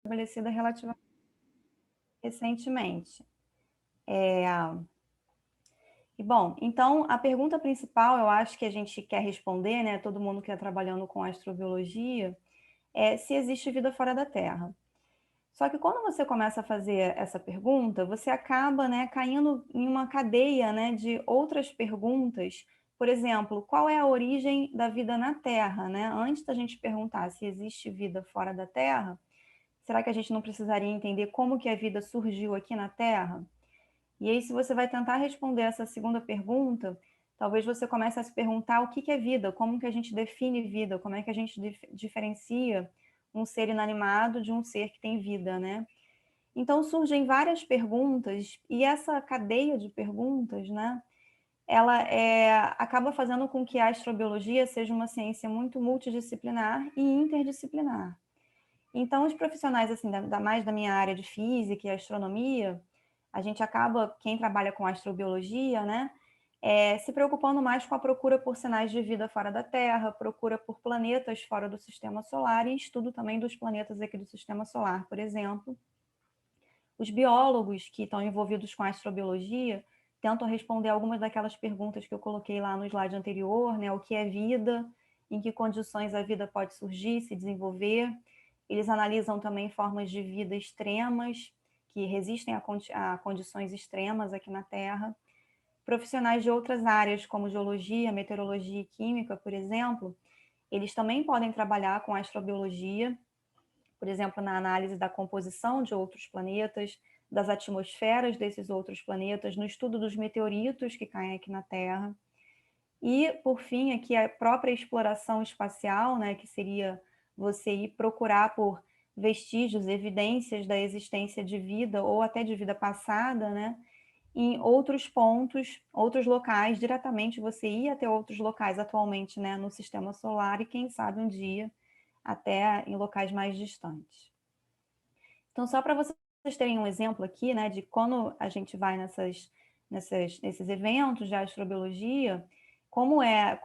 estabelecida relativamente recentemente. E bom, então a pergunta principal, eu acho que a gente quer responder, né, todo mundo que está trabalhando com astrobiologia, é se existe vida fora da Terra. Só que quando você começa a fazer essa pergunta, você acaba, né, caindo em uma cadeia, né, de outras perguntas. Por exemplo, qual é a origem da vida na Terra, né? Antes da gente perguntar se existe vida fora da Terra, será que a gente não precisaria entender como que a vida surgiu aqui na Terra? E aí, se você vai tentar responder essa segunda pergunta, talvez você comece a se perguntar o que é vida, como que a gente define vida, como é que a gente diferencia um ser inanimado de um ser que tem vida, né? Então surgem várias perguntas e essa cadeia de perguntas, né? Ela acaba fazendo com que a astrobiologia seja uma ciência muito multidisciplinar e interdisciplinar. Então, os profissionais, assim, mais da minha área de física e astronomia, a gente acaba, quem trabalha com astrobiologia, né, se preocupando mais com a procura por sinais de vida fora da Terra, procura por planetas fora do sistema solar e estudo também dos planetas aqui do sistema solar, por exemplo. Os biólogos que estão envolvidos com a astrobiologia tentam responder algumas daquelas perguntas que eu coloquei lá no slide anterior, né? O que é vida, em que condições a vida pode surgir, se desenvolver. Eles analisam também formas de vida extremas, que resistem a condições extremas aqui na Terra. Profissionais de outras áreas, como geologia, meteorologia e química, por exemplo, eles também podem trabalhar com astrobiologia, por exemplo, na análise da composição de outros planetas, das atmosferas desses outros planetas, no estudo dos meteoritos que caem aqui na Terra. E, por fim, aqui a própria exploração espacial, né, que seria você ir procurar por vestígios, evidências da existência de vida ou até de vida passada, né, em outros pontos, outros locais, diretamente você ir até outros locais atualmente, né, no sistema solar e quem sabe um dia até em locais mais distantes. Então, só para vocês terem um exemplo aqui, né, de quando a gente vai nesses eventos de astrobiologia, como é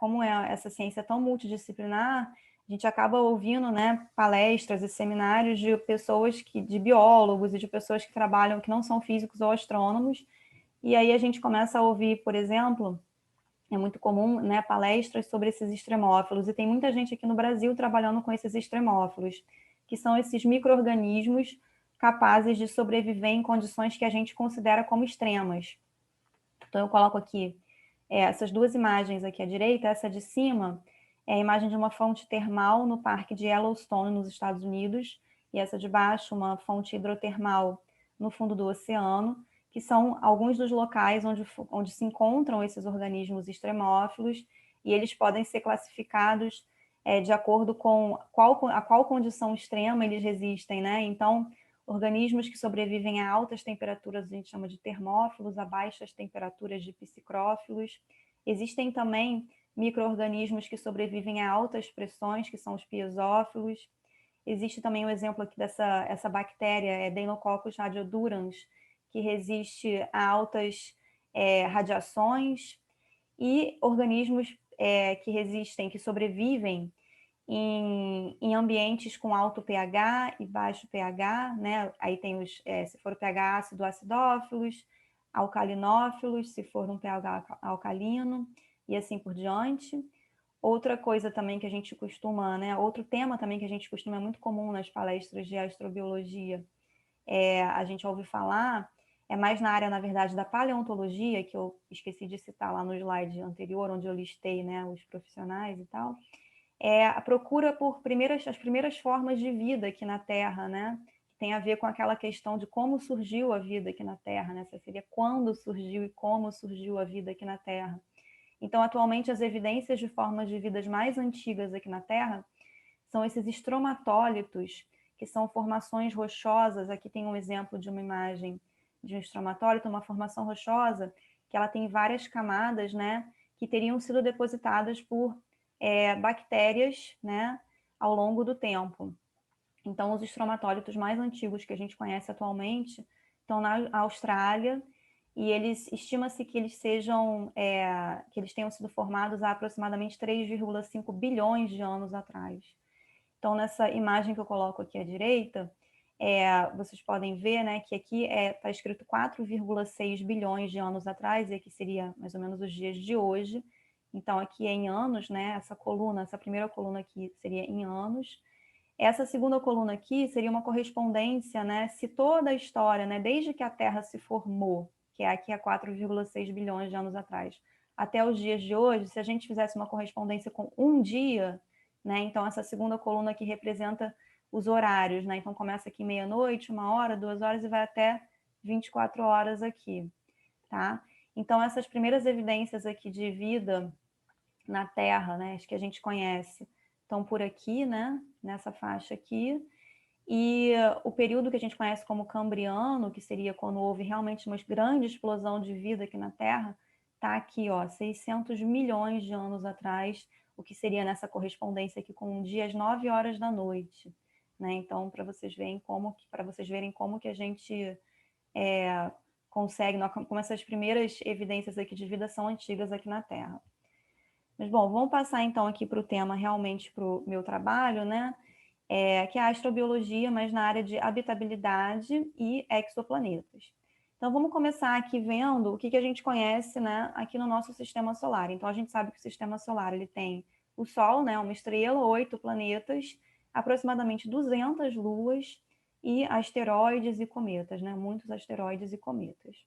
essa ciência tão multidisciplinar, a gente acaba ouvindo, né, palestras e seminários de pessoas de biólogos e de pessoas que trabalham, que não são físicos ou astrônomos, e aí a gente começa a ouvir, por exemplo, é muito comum, né, palestras sobre esses extremófilos, e tem muita gente aqui no Brasil trabalhando com esses extremófilos, que são esses micro-organismos capazes de sobreviver em condições que a gente considera como extremas. Então, eu coloco aqui essas duas imagens aqui à direita, essa de cima é a imagem de uma fonte termal no Parque de Yellowstone, nos Estados Unidos, e essa de baixo, uma fonte hidrotermal no fundo do oceano, que são alguns dos locais onde se encontram esses organismos extremófilos, e eles podem ser classificados de acordo com a qual condição extrema eles resistem, né? Então, organismos que sobrevivem a altas temperaturas a gente chama de termófilos, a baixas temperaturas de psicrófilos. Existem também micro-organismos que sobrevivem a altas pressões, que são os piezófilos. Existe também um exemplo aqui essa bactéria, Deinococcus radiodurans, que resiste a altas radiações, e organismos que resistem, que sobrevivem em ambientes com alto pH e baixo pH, né? Aí tem se for o pH ácido, acidófilos, alcalinófilos, se for um pH alcalino, e assim por diante. Outra coisa também que a gente costuma, né? Outro tema também que a gente costuma, é muito comum nas palestras de astrobiologia, a gente ouve falar, é mais na área, na verdade, da paleontologia, que eu esqueci de citar lá no slide anterior, onde eu listei, né, os profissionais e tal, a procura por as primeiras formas de vida aqui na Terra, né? Que tem a ver com aquela questão de como surgiu a vida aqui na Terra, né? Essa seria quando surgiu e como surgiu a vida aqui na Terra. Então, atualmente, as evidências de formas de vidas mais antigas aqui na Terra são esses estromatólitos, que são formações rochosas. Aqui tem um exemplo de uma imagem de um estromatólito, uma formação rochosa, que ela tem várias camadas, né? Que teriam sido depositadas por bactérias, né, ao longo do tempo. Então, os estromatólitos mais antigos que a gente conhece atualmente estão na Austrália, e estima-se que eles que eles tenham sido formados há aproximadamente 3,5 bilhões de anos atrás. Então, nessa imagem que eu coloco aqui à direita, vocês podem ver, né, que aqui está escrito 4,6 bilhões de anos atrás, e aqui seria mais ou menos os dias de hoje. Então, aqui é em anos, né? Essa primeira coluna aqui seria em anos. Essa segunda coluna aqui seria uma correspondência, né? Se toda a história, né, desde que a Terra se formou, que é aqui há 4,6 bilhões de anos atrás, até os dias de hoje, se a gente fizesse uma correspondência com um dia, né? Então, essa segunda coluna aqui representa os horários, né? Então, começa aqui meia-noite, 1 hora, 2 horas e vai até 24 horas aqui, tá? Então, essas primeiras evidências aqui de vida na Terra, né, as que a gente conhece, estão por aqui, né, nessa faixa aqui. E o período que a gente conhece como Cambriano, que seria quando houve realmente uma grande explosão de vida aqui na Terra, está aqui, ó, 600 milhões de anos atrás, o que seria nessa correspondência aqui com um dia às 9 horas da noite, né? Então, para vocês verem como que a gente consegue, como essas primeiras evidências aqui de vida são antigas aqui na Terra. Mas, bom, vamos passar então aqui para o tema, realmente para o meu trabalho, né? Que é a astrobiologia, mas na área de habitabilidade e exoplanetas. Então, vamos começar aqui vendo o que a gente conhece, né, aqui no nosso sistema solar. Então, a gente sabe que o sistema solar ele tem o Sol, né, uma estrela, 8 planetas, aproximadamente 200 luas e asteroides e cometas, né, muitos asteroides e cometas.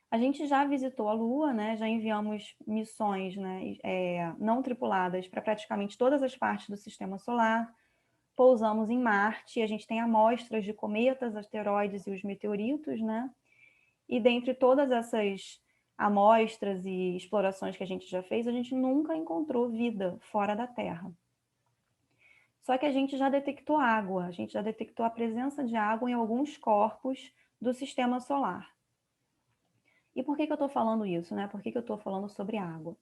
A gente já visitou a Lua, né? Já enviamos missões, né, não tripuladas para praticamente todas as partes do sistema solar. Pousamos em Marte, a gente tem amostras de cometas, asteroides e os meteoritos, né? E dentre todas essas amostras e explorações que a gente já fez, a gente nunca encontrou vida fora da Terra. Só que a gente já detectou água, a gente já detectou a presença de água em alguns corpos do sistema solar. E por que eu estou falando isso, né? Por que eu estou falando sobre água?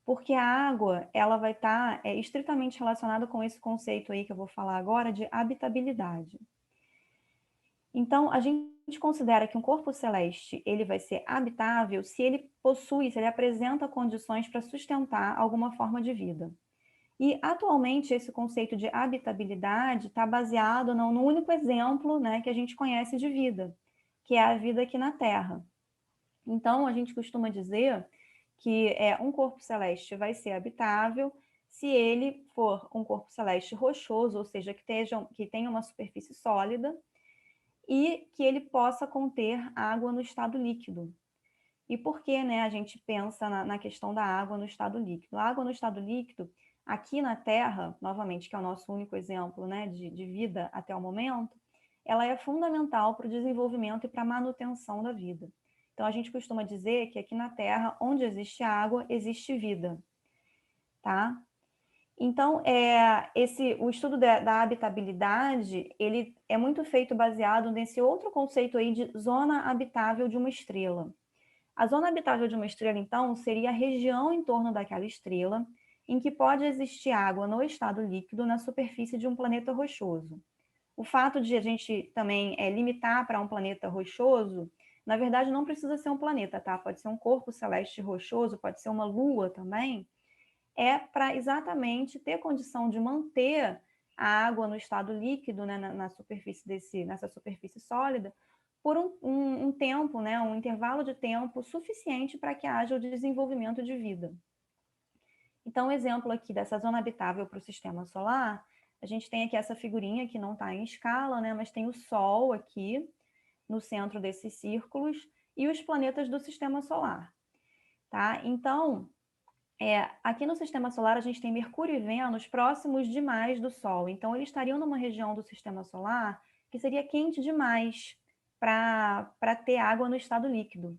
Porque a água, ela vai estar estritamente relacionada com esse conceito aí que eu vou falar agora de habitabilidade. Então, a gente considera que um corpo celeste, ele vai ser habitável se ele apresenta condições para sustentar alguma forma de vida. E, atualmente, esse conceito de habitabilidade está baseado no único exemplo, né, que a gente conhece de vida, que é a vida aqui na Terra. Então, a gente costuma dizer que um corpo celeste vai ser habitável se ele for um corpo celeste rochoso, ou seja, que tenha uma superfície sólida e que ele possa conter água no estado líquido. E por que, né, a gente pensa na questão da água no estado líquido? A água no estado líquido, aqui na Terra, novamente, que é o nosso único exemplo, né, de vida até o momento, ela é fundamental para o desenvolvimento e para a manutenção da vida. Então, a gente costuma dizer que aqui na Terra, onde existe água, existe vida, tá? Então, o estudo da habitabilidade, ele é muito feito baseado nesse outro conceito aí de zona habitável de uma estrela. A zona habitável de uma estrela, então, seria a região em torno daquela estrela em que pode existir água no estado líquido na superfície de um planeta rochoso. O fato de a gente também limitar para um planeta rochoso, na verdade, não precisa ser um planeta, tá? Pode ser um corpo celeste rochoso, pode ser uma lua também, para exatamente ter condição de manter a água no estado líquido, né, nessa superfície sólida, por um tempo, né, um intervalo de tempo suficiente para que haja o desenvolvimento de vida. Então, um exemplo aqui dessa zona habitável para o sistema solar, a gente tem aqui essa figurinha que não está em escala, né, mas tem o Sol aqui no centro desses círculos e os planetas do sistema solar. Tá? Então, aqui no sistema solar a gente tem Mercúrio e Vênus próximos demais do Sol. Então, eles estariam numa região do sistema solar que seria quente demais para ter água no estado líquido.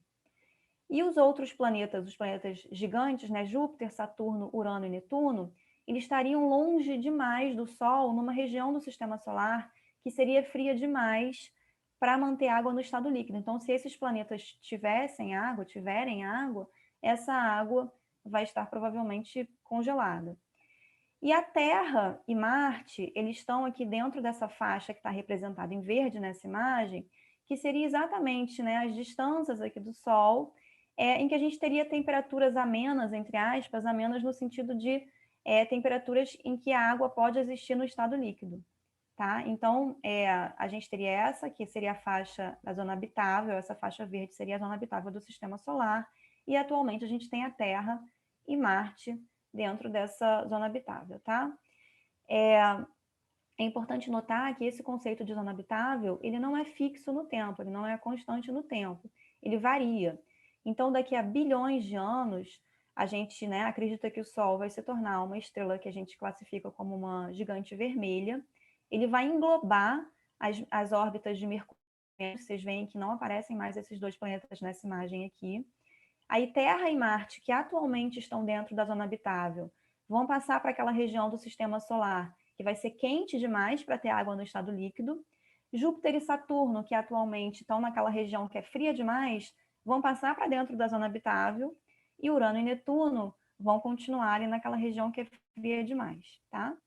E os outros planetas, os planetas gigantes, né, Júpiter, Saturno, Urano e Netuno, eles estariam longe demais do Sol, numa região do sistema solar que seria fria demais para manter água no estado líquido. Então, se esses planetas tiverem água, essa água vai estar provavelmente congelada. E a Terra e Marte, eles estão aqui dentro dessa faixa que está representada em verde nessa imagem, que seria exatamente, né, as distâncias aqui do Sol, em que a gente teria temperaturas amenas, entre aspas, amenas no sentido de temperaturas em que a água pode existir no estado líquido. tá? Então, a gente teria essa, que seria a faixa da zona habitável, essa faixa verde seria a zona habitável do Sistema Solar, e atualmente a gente tem a Terra e Marte dentro dessa zona habitável, tá? É importante notar que esse conceito de zona habitável, ele não é fixo no tempo, ele não é constante no tempo, ele varia. Então, daqui a bilhões de anos, a gente, né, acredita que o Sol vai se tornar uma estrela que a gente classifica como uma gigante vermelha. Ele vai englobar as órbitas de Mercúrio. Vocês veem que não aparecem mais esses dois planetas nessa imagem aqui. Aí Terra e Marte, que atualmente estão dentro da zona habitável, vão passar para aquela região do Sistema Solar que vai ser quente demais para ter água no estado líquido. Júpiter e Saturno, que atualmente estão naquela região que é fria demais, vão passar para dentro da zona habitável. E Urano e Netuno vão continuar ali naquela região que é fria demais, tá?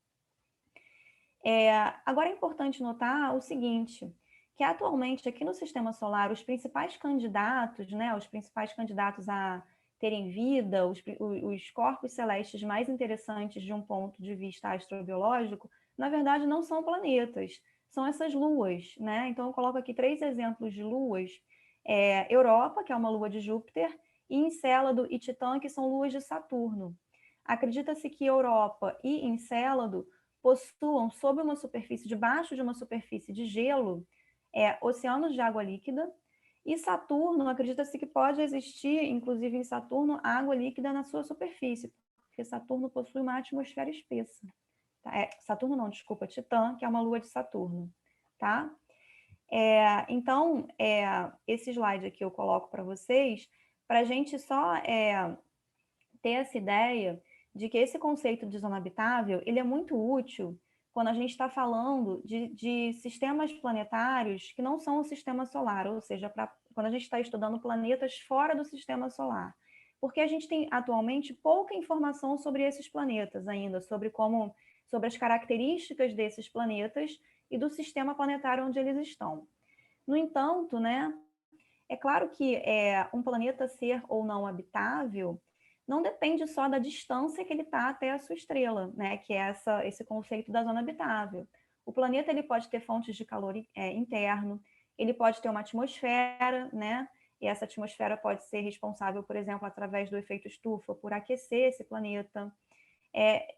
Agora é importante notar o seguinte, que atualmente aqui no Sistema Solar, os principais candidatos, né, os principais candidatos a terem vida, os corpos celestes mais interessantes de um ponto de vista astrobiológico, na verdade não são planetas, são essas luas, né? Então eu coloco aqui 3 exemplos de luas, Europa, que é uma lua de Júpiter, e Encélado e Titã, que são luas de Saturno. Acredita-se que Europa e Encélado possuam sob uma superfície, debaixo de uma superfície de gelo, oceanos de água líquida, e Saturno, acredita-se que pode existir, inclusive em Saturno, água líquida na sua superfície, porque Saturno possui uma atmosfera espessa. Tá? Saturno não, desculpa, Titã, que é uma lua de Saturno, tá? Então, esse slide aqui eu coloco para vocês, para a gente só ter essa ideia de que esse conceito de zona habitável, ele é muito útil quando a gente está falando de sistemas planetários que não são o sistema solar, ou seja, quando a gente está estudando planetas fora do sistema solar. Porque a gente tem atualmente pouca informação sobre esses planetas ainda, sobre as características desses planetas e do sistema planetário onde eles estão. No entanto, né, é claro que um planeta ser ou não habitável não depende só da distância que ele está até a sua estrela, né? Que é esse conceito da zona habitável. O planeta ele pode ter fontes de calor interno, ele pode ter uma atmosfera, né? E essa atmosfera pode ser responsável, por exemplo, através do efeito estufa, por aquecer esse planeta.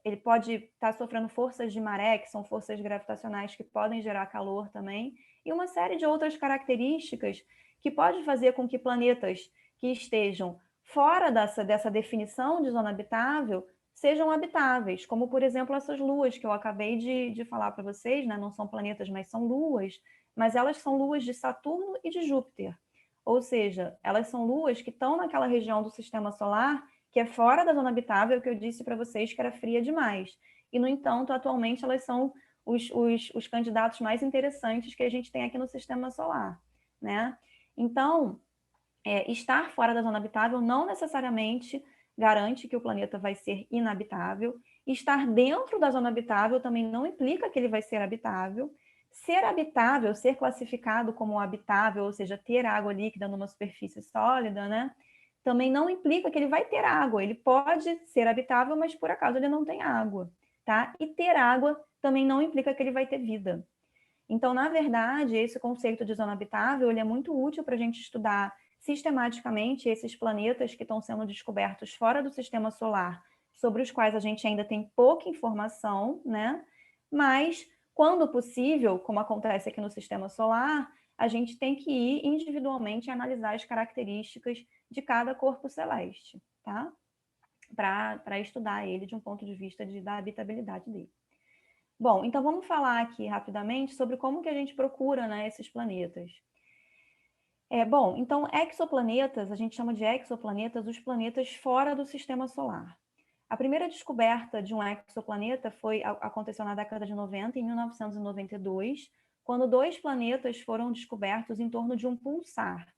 Ele pode estar sofrendo forças de maré, que são forças gravitacionais que podem gerar calor também, e uma série de outras características que pode fazer com que planetas que estejam fora dessa definição de zona habitável sejam habitáveis, como, por exemplo, essas luas que eu acabei de falar para vocês, né? Não são planetas, mas são luas, mas elas são luas de Saturno e de Júpiter. Ou seja, elas são luas que estão naquela região do sistema solar que é fora da zona habitável, que eu disse para vocês que era fria demais. E, no entanto, atualmente elas são os candidatos mais interessantes que a gente tem aqui no sistema solar, né? Então, estar fora da zona habitável não necessariamente garante que o planeta vai ser inabitável. Estar dentro da zona habitável também não implica que ele vai ser habitável. Ser habitável, ser classificado como habitável, ou seja, ter água líquida numa superfície sólida, né? Também não implica que ele vai ter água. Ele pode ser habitável, mas por acaso ele não tem água, tá? E ter água também não implica que ele vai ter vida. Então, na verdade, esse conceito de zona habitável ele é muito útil para a gente estudar sistematicamente esses planetas que estão sendo descobertos fora do sistema solar, sobre os quais a gente ainda tem pouca informação, né? Mas, quando possível, como acontece aqui no sistema solar, a gente tem que ir individualmente analisar as características de cada corpo celeste, tá? Para estudar ele de um ponto de vista da habitabilidade dele. Bom, então vamos falar aqui rapidamente sobre como que a gente procura, né, esses planetas. Bom, então exoplanetas, a gente chama de exoplanetas os planetas fora do sistema solar. A primeira descoberta de um exoplaneta aconteceu na década de 90, em 1992, quando 2 planetas foram descobertos em torno de um pulsar.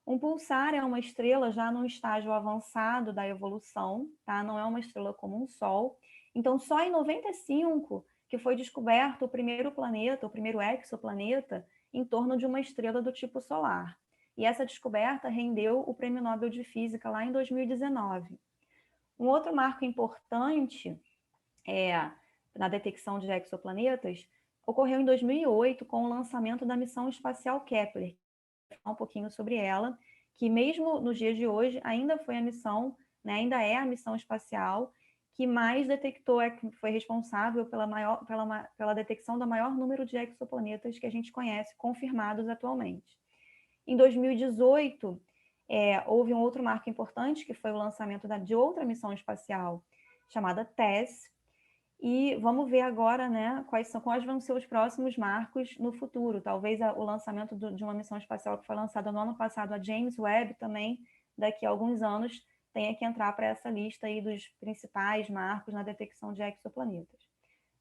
Um pulsar é uma estrela já num estágio avançado da evolução, tá? Não é uma estrela como um Sol. Então, só em 95 que foi descoberto o primeiro planeta, o primeiro exoplaneta, em torno de uma estrela do tipo solar. E essa descoberta rendeu o Prêmio Nobel de Física lá em 2019. Um outro marco importante na detecção de exoplanetas ocorreu em 2008 com o lançamento da missão espacial Kepler. Vou falar um pouquinho sobre ela, que mesmo nos dias de hoje ainda foi a missão, né, ainda é a missão espacial que mais detectou, que foi responsável pela detecção do maior número de exoplanetas que a gente conhece, confirmados atualmente. Em 2018, houve um outro marco importante, que foi o lançamento de outra missão espacial chamada TESS, e vamos ver agora, né, quais vão ser os próximos marcos no futuro. Talvez o lançamento de uma missão espacial que foi lançada no ano passado, a James Webb, também, daqui a alguns anos, tenha que entrar para essa lista aí dos principais marcos na detecção de exoplanetas.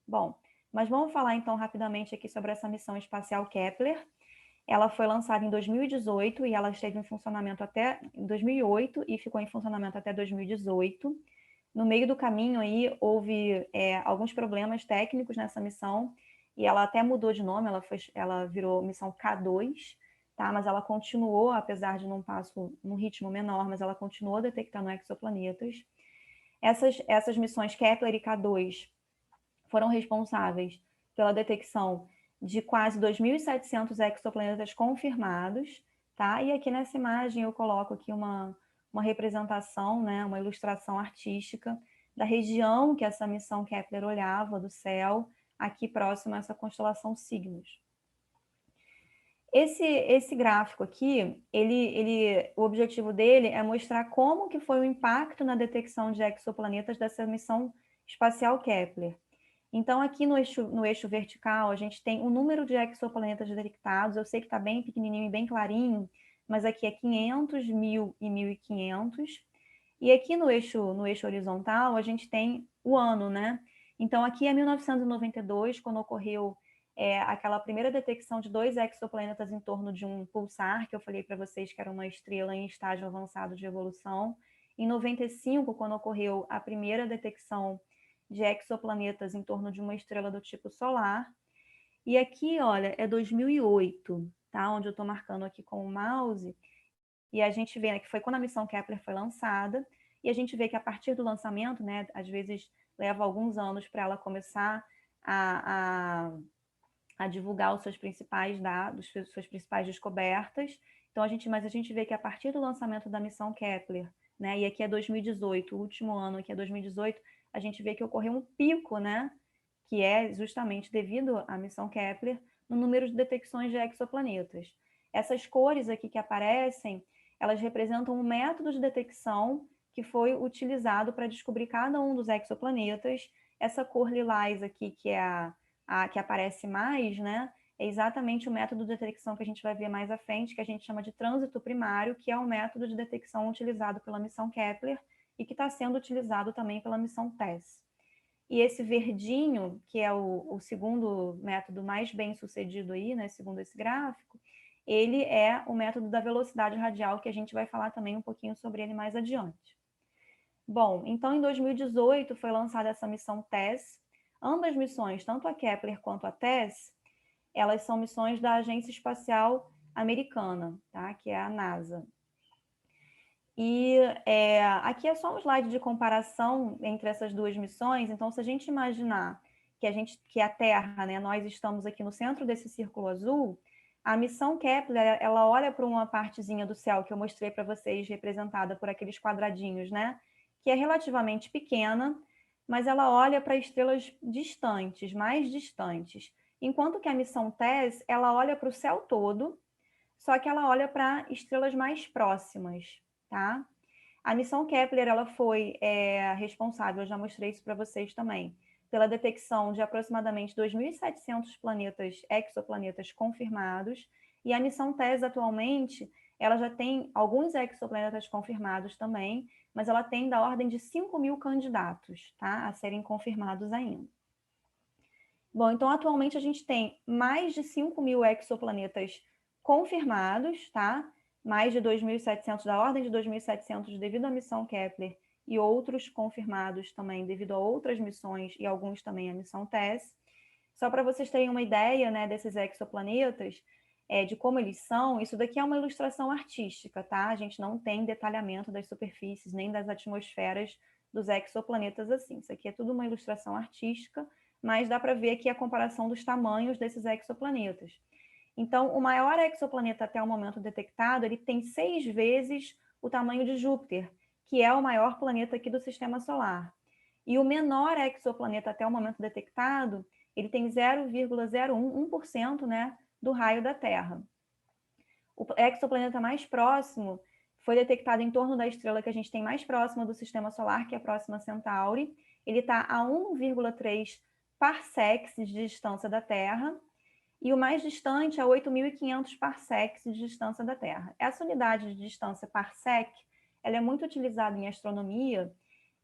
Bom, mas vamos falar então rapidamente aqui sobre essa missão espacial Kepler. Ela foi lançada em 2018 e ela esteve em funcionamento até 2008 e ficou em funcionamento até 2018. No meio do caminho aí houve alguns problemas técnicos nessa missão e ela até mudou de nome, ela virou missão K2, tá? Mas ela continuou, apesar de num ritmo menor, mas ela continuou detectando exoplanetas. Essas missões Kepler e K2 foram responsáveis pela detecção de quase 2.700 exoplanetas confirmados, tá? E aqui nessa imagem eu coloco aqui uma representação, né, uma ilustração artística da região que essa missão Kepler olhava do céu, aqui próximo a essa constelação Cygnus. Esse gráfico aqui, o objetivo dele é mostrar como que foi o impacto na detecção de exoplanetas dessa missão espacial Kepler. Então, aqui no eixo vertical, a gente tem o número de exoplanetas detectados. Eu sei que está bem pequenininho e bem clarinho, mas aqui é 500, 1.000 e 1.500. E aqui no eixo horizontal, a gente tem o ano, né? Então, aqui é 1992, quando ocorreu aquela primeira detecção de 2 exoplanetas em torno de um pulsar, que eu falei para vocês que era uma estrela em estágio avançado de evolução. Em 95, quando ocorreu a primeira detecção de exoplanetas em torno de uma estrela do tipo solar. E aqui, olha, é 2008, tá? Onde eu estou marcando aqui com o mouse. E a gente vê, né, que foi quando a missão Kepler foi lançada. E a gente vê que a partir do lançamento, né, às vezes leva alguns anos para ela começar a divulgar os seus principais dados, suas principais descobertas. Então, mas a gente vê que a partir do lançamento da missão Kepler, né, e aqui é 2018, o último ano aqui é 2018, a gente vê que ocorreu um pico, né, que é justamente devido à missão Kepler, no número de detecções de exoplanetas. Essas cores aqui que aparecem, elas representam um método de detecção que foi utilizado para descobrir cada um dos exoplanetas. Essa cor lilás aqui, que é a que aparece mais, né, é exatamente o método de detecção que a gente vai ver mais à frente, que a gente chama de trânsito primário, que é o método de detecção utilizado pela missão Kepler e que está sendo utilizado também pela missão TESS. E esse verdinho, que é o segundo método mais bem sucedido aí, né, segundo esse gráfico, ele é o método da velocidade radial, que a gente vai falar também um pouquinho sobre ele mais adiante. Bom, então em 2018 foi lançada essa missão TESS. Ambas missões, tanto a Kepler quanto a TESS, elas são missões da Agência Espacial Americana, tá? Que é a NASA. E aqui é só um slide de comparação entre essas duas missões. Então, se a gente imaginar que a Terra, né, nós estamos aqui no centro desse círculo azul, a missão Kepler, ela olha para uma partezinha do céu que eu mostrei para vocês, representada por aqueles quadradinhos, né? Que é relativamente pequena, mas ela olha para estrelas distantes, mais distantes. Enquanto que a missão TESS, ela olha para o céu todo, só que ela olha para estrelas mais próximas, tá? A missão Kepler, ela foi responsável, eu já mostrei isso para vocês também, pela detecção de aproximadamente 2.700 exoplanetas confirmados, e a missão TESS atualmente, ela já tem alguns exoplanetas confirmados também, mas ela tem da ordem de 5.000 candidatos, tá? A serem confirmados ainda. Bom, então atualmente a gente tem mais de 5.000 exoplanetas confirmados, tá? Mais de 2.700, da ordem de 2.700 devido à missão Kepler e outros confirmados também devido a outras missões e alguns também à missão TESS. Só para vocês terem uma ideia, né, desses exoplanetas, de como eles são, isso daqui é uma ilustração artística, tá? A gente não tem detalhamento das superfícies nem das atmosferas dos exoplanetas assim. Isso aqui é tudo uma ilustração artística, mas dá para ver aqui a comparação dos tamanhos desses exoplanetas. Então, o maior exoplaneta até o momento detectado, ele tem 6 vezes o tamanho de Júpiter, que é o maior planeta aqui do Sistema Solar. E o menor exoplaneta até o momento detectado, ele tem 0,01%, né, do raio da Terra. O exoplaneta mais próximo foi detectado em torno da estrela que a gente tem mais próxima do Sistema Solar, que é a Próxima Centauri. Ele está a 1,3 parsecs de distância da Terra, e o mais distante é 8.500 parsecs de distância da Terra. Essa unidade de distância parsec, ela é muito utilizada em astronomia,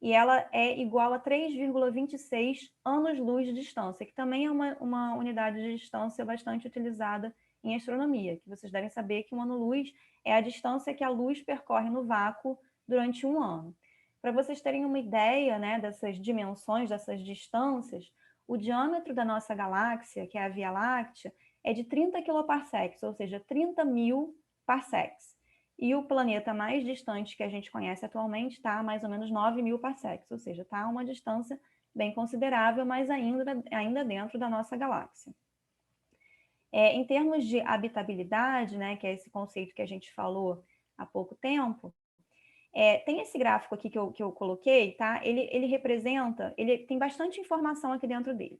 e ela é igual a 3,26 anos-luz de distância, que também é uma unidade de distância bastante utilizada em astronomia, que vocês devem saber que um ano-luz é a distância que a luz percorre no vácuo durante um ano. Para vocês terem uma ideia, né, dessas dimensões, dessas distâncias, o diâmetro da nossa galáxia, que é a Via Láctea, é de 30 quiloparsecs, ou seja, 30.000 parsecs. E o planeta mais distante que a gente conhece atualmente está a mais ou menos 9.000 parsecs, ou seja, está a uma distância bem considerável, mas ainda dentro da nossa galáxia. Em termos de habitabilidade, né, que é esse conceito que a gente falou há pouco tempo, tem esse gráfico aqui que eu coloquei, tá? Ele representa, ele tem bastante informação aqui dentro dele.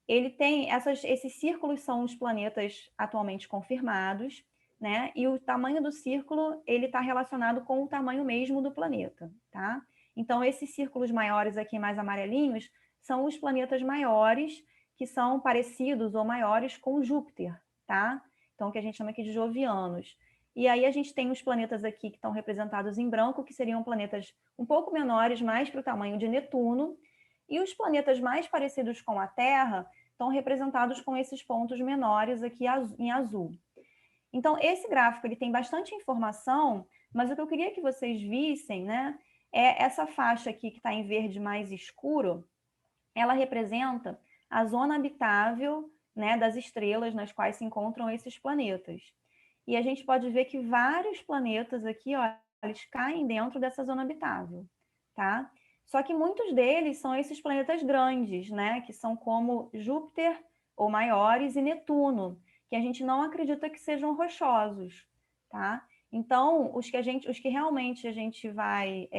Ele tem, esses círculos são os planetas atualmente confirmados, né? E o tamanho do círculo, ele está relacionado com o tamanho mesmo do planeta, tá? Então, esses círculos maiores aqui, mais amarelinhos, são os planetas maiores, que são parecidos ou maiores com Júpiter, tá? Então, que a gente chama aqui de jovianos. E aí a gente tem os planetas aqui que estão representados em branco, que seriam planetas um pouco menores, mais para o tamanho de Netuno, e os planetas mais parecidos com a Terra estão representados com esses pontos menores aqui em azul. Então, esse gráfico ele tem bastante informação, mas o que eu queria que vocês vissem, né, é essa faixa aqui que está em verde mais escuro, ela representa a zona habitável, né, das estrelas nas quais se encontram esses planetas. E a gente pode ver que vários planetas aqui, ó, eles caem dentro dessa zona habitável, tá? Só que muitos deles são esses planetas grandes, né? Que são como Júpiter ou maiores e Netuno, que a gente não acredita que sejam rochosos, tá? Então, os que realmente a gente vai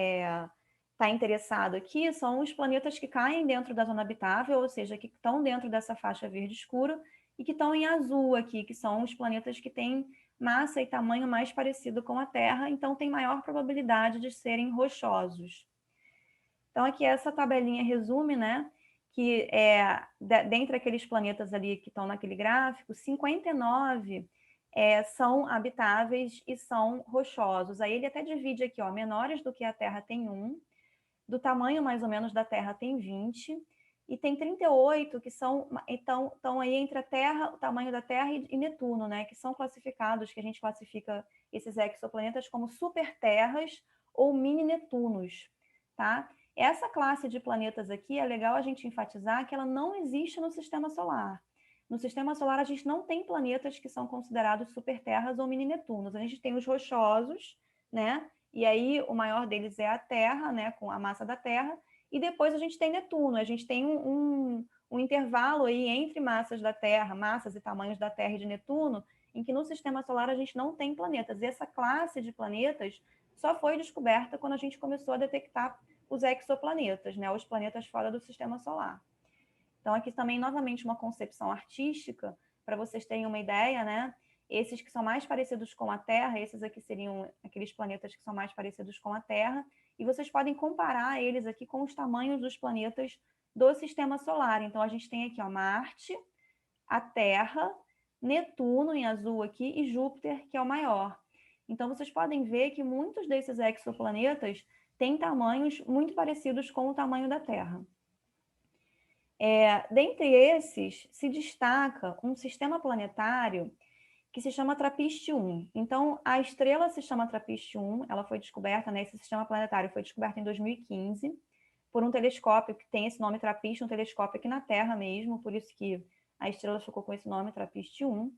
tá interessado aqui são os planetas que caem dentro da zona habitável, ou seja, que estão dentro dessa faixa verde escuro e que estão em azul aqui, que são os planetas que têm massa e tamanho mais parecido com a Terra, então tem maior probabilidade de serem rochosos. Então, aqui essa tabelinha resume, né, que dentre aqueles planetas ali que estão naquele gráfico, 59 são habitáveis e são rochosos. Aí ele até divide aqui, ó, menores do que a Terra tem 1, do tamanho mais ou menos da Terra tem 20, e tem 38 que estão aí entre a Terra, o tamanho da Terra e Netuno, né? Que são classificados, que a gente classifica esses exoplanetas como superterras ou mini-Netunos, tá? Essa classe de planetas aqui é legal a gente enfatizar que ela não existe no Sistema Solar. No Sistema Solar a gente não tem planetas que são considerados superterras ou mini-Netunos. A gente tem os rochosos, né? E aí o maior deles é a Terra, né, com a massa da Terra, e depois a gente tem Netuno, a gente tem um intervalo aí entre massas da Terra, massas e tamanhos da Terra e de Netuno, em que no Sistema Solar a gente não tem planetas. E essa classe de planetas só foi descoberta quando a gente começou a detectar os exoplanetas, né, os planetas fora do Sistema Solar. Então aqui também, novamente, uma concepção artística, para vocês terem uma ideia, né, esses que são mais parecidos com a Terra, esses aqui seriam aqueles planetas que são mais parecidos com a Terra, e vocês podem comparar eles aqui com os tamanhos dos planetas do Sistema Solar. Então, a gente tem aqui, ó, Marte, a Terra, Netuno em azul aqui e Júpiter, que é o maior. Então, vocês podem ver que muitos desses exoplanetas têm tamanhos muito parecidos com o tamanho da Terra. Dentre esses, se destaca um sistema planetário que se chama TRAPPIST-1. Então, a estrela se chama TRAPPIST-1, ela foi descoberta, né, esse sistema planetário foi descoberto em 2015 por um telescópio que tem esse nome TRAPPIST, um telescópio aqui na Terra mesmo, por isso que a estrela ficou com esse nome, TRAPPIST-1.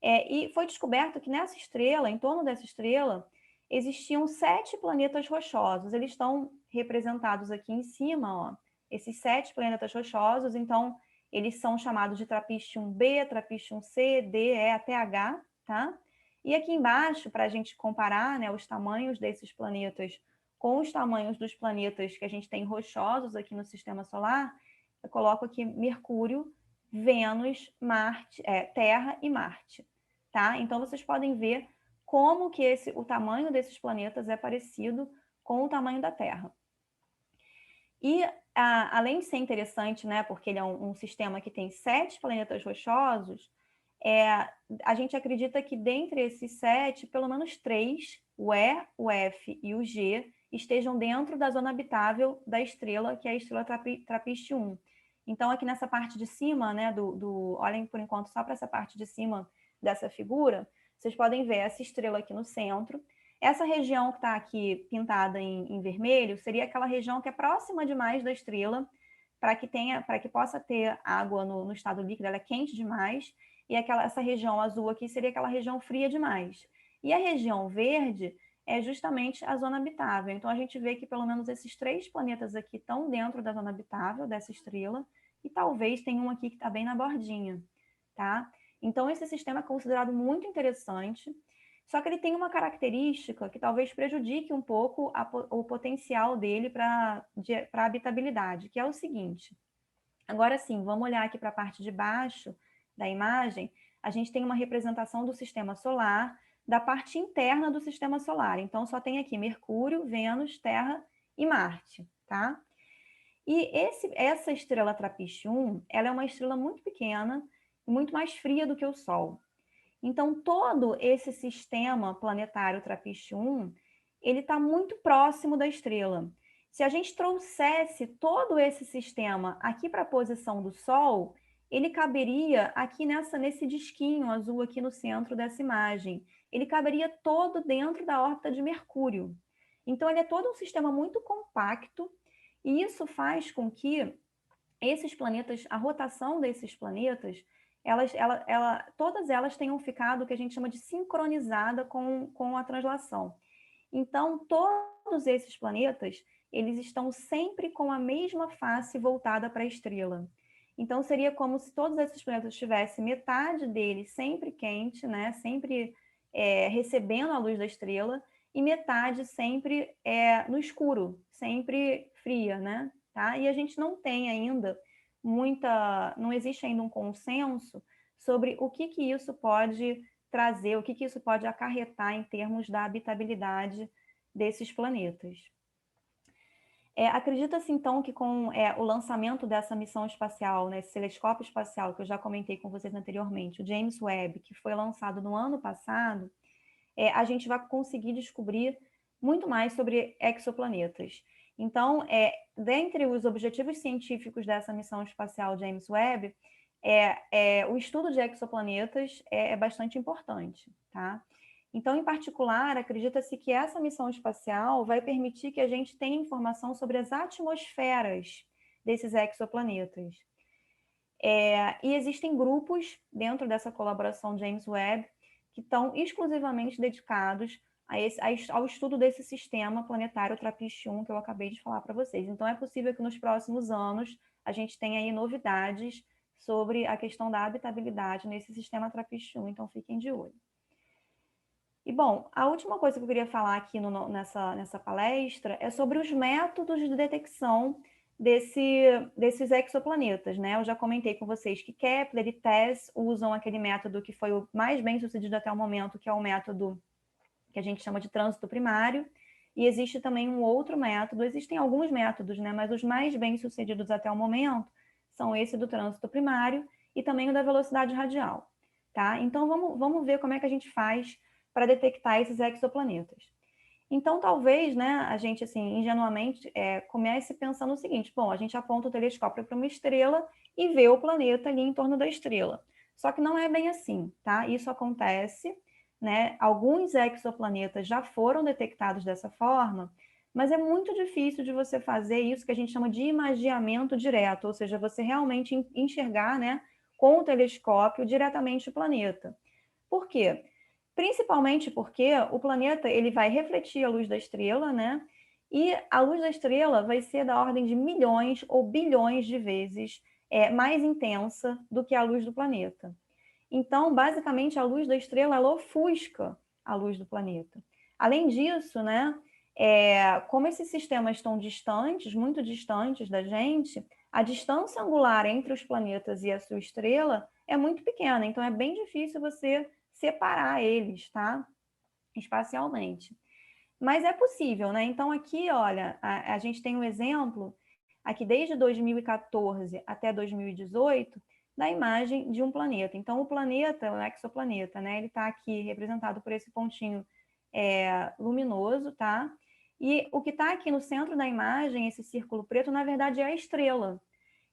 E foi descoberto que nessa estrela, em torno dessa estrela, existiam 7 planetas rochosos. Eles estão representados aqui em cima, ó, esses 7 planetas rochosos. Então, eles são chamados de Trapistium B, Trapistium C, D, E até H, tá? E aqui embaixo, para a gente comparar, né, os tamanhos desses planetas com os tamanhos dos planetas que a gente tem rochosos aqui no Sistema Solar, eu coloco aqui Mercúrio, Vênus, Marte, Terra e Marte, tá? Então, vocês podem ver como que o tamanho desses planetas é parecido com o tamanho da Terra. E, além de ser interessante, né, porque ele é um sistema que tem 7 planetas rochosos, a gente acredita que dentre esses 7, pelo menos 3, o E, o F e o G, estejam dentro da zona habitável da estrela, que é a estrela Trappist-1. Então, aqui nessa parte de cima, né, olhem por enquanto só para essa parte de cima dessa figura, vocês podem ver essa estrela aqui no centro. Essa região que está aqui pintada em vermelho seria aquela região que é próxima demais da estrela, para que possa ter água no estado líquido, ela é quente demais, e essa região azul aqui seria aquela região fria demais. E a região verde é justamente a zona habitável. Então, a gente vê que pelo menos esses 3 planetas aqui estão dentro da zona habitável dessa estrela, e talvez tenha um aqui que está bem na bordinha, tá? Então, esse sistema é considerado muito interessante, só que ele tem uma característica que talvez prejudique um pouco o potencial dele para habitabilidade, que é o seguinte. Agora sim, vamos olhar aqui para a parte de baixo da imagem, a gente tem uma representação do sistema solar, da parte interna do sistema solar. Então, só tem aqui Mercúrio, Vênus, Terra e Marte, tá? E essa estrela Trappist-1, ela é uma estrela muito pequena, muito mais fria do que o Sol. Então, todo esse sistema planetário Trappist-1, ele está muito próximo da estrela. Se a gente trouxesse todo esse sistema aqui para a posição do Sol, ele caberia aqui nesse disquinho azul aqui no centro dessa imagem. Ele caberia todo dentro da órbita de Mercúrio. Então, ele é todo um sistema muito compacto, e isso faz com que esses planetas, a rotação desses planetas, todas elas tenham ficado o que a gente chama de sincronizada com a translação. Então, todos esses planetas, eles estão sempre com a mesma face voltada para a estrela. Então, seria como se todos esses planetas tivessem metade deles sempre quente, né? Sempre recebendo a luz da estrela, e metade sempre no escuro, sempre fria, né? Tá? E a gente não tem ainda não existe ainda um consenso sobre o que isso pode trazer, o que isso pode acarretar em termos da habitabilidade desses planetas. Acredita-se, então, que com o lançamento dessa missão espacial, né, esse telescópio espacial que eu já comentei com vocês anteriormente, o James Webb, que foi lançado no ano passado, a gente vai conseguir descobrir muito mais sobre exoplanetas. Então, dentre os objetivos científicos dessa missão espacial James Webb, o estudo de exoplanetas é bastante importante, tá? Então, em particular, acredita-se que essa missão espacial vai permitir que a gente tenha informação sobre as atmosferas desses exoplanetas. E existem grupos dentro dessa colaboração James Webb que estão exclusivamente dedicados ao estudo desse sistema planetário Trappist-1 que eu acabei de falar para vocês. Então, é possível que nos próximos anos a gente tenha aí novidades sobre a questão da habitabilidade nesse sistema Trappist-1, então fiquem de olho. E, bom, a última coisa que eu queria falar aqui nessa palestra é sobre os métodos de detecção desses exoplanetas, né? Eu já comentei com vocês que Kepler e TESS usam aquele método que foi o mais bem sucedido até o momento, que é o método que a gente chama de trânsito primário, e existe também um outro método, existem alguns métodos, né? Mas os mais bem sucedidos até o momento são esse do trânsito primário e também o da velocidade radial, tá? Então, vamos ver como é que a gente faz para detectar esses exoplanetas. Então, talvez, né, a gente, assim, ingenuamente, comece pensando o seguinte: bom, a gente aponta o telescópio para uma estrela e vê o planeta ali em torno da estrela. Só que não é bem assim, tá? Isso acontece, né? Alguns exoplanetas já foram detectados dessa forma, mas é muito difícil de você fazer isso que a gente chama de imageamento direto, ou seja, você realmente enxergar, né, com o telescópio diretamente o planeta. Por quê? Principalmente porque o planeta ele vai refletir a luz da estrela, né? E a luz da estrela vai ser da ordem de milhões ou bilhões de vezes mais intensa do que a luz do planeta. Então, basicamente, a luz da estrela ela ofusca a luz do planeta. Além disso, né, como esses sistemas estão distantes, muito distantes da gente, a distância angular entre os planetas e a sua estrela é muito pequena, então é bem difícil você separar eles, tá? Espacialmente. Mas é possível, né? Então aqui, olha, a gente tem um exemplo aqui desde 2014 até 2018 da imagem de um planeta. Então o planeta, o exoplaneta, né? Ele está aqui representado por esse pontinho luminoso, tá? E o que está aqui no centro da imagem, esse círculo preto, na verdade é a estrela.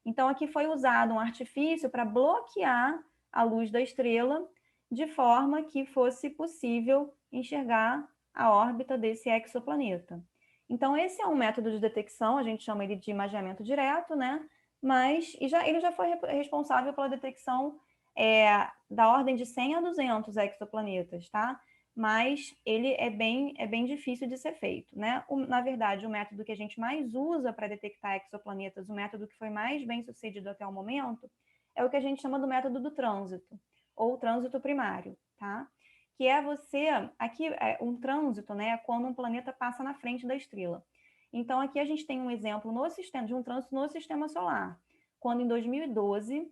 Então aqui foi usado um artifício para bloquear a luz da estrela de forma que fosse possível enxergar a órbita desse exoplaneta. Então, esse é um método de detecção, a gente chama ele de imageamento direto, né? Mas ele já foi responsável pela detecção da ordem de 100 a 200 exoplanetas, tá? Mas ele é bem difícil de ser feito, né? Na verdade, o método que a gente mais usa para detectar exoplanetas, o método que foi mais bem sucedido até o momento, é o que a gente chama do método do trânsito, ou trânsito primário, tá? Que é você, aqui um trânsito, né, é quando um planeta passa na frente da estrela. Então aqui a gente tem um exemplo no sistema de um trânsito no sistema solar, quando em 2012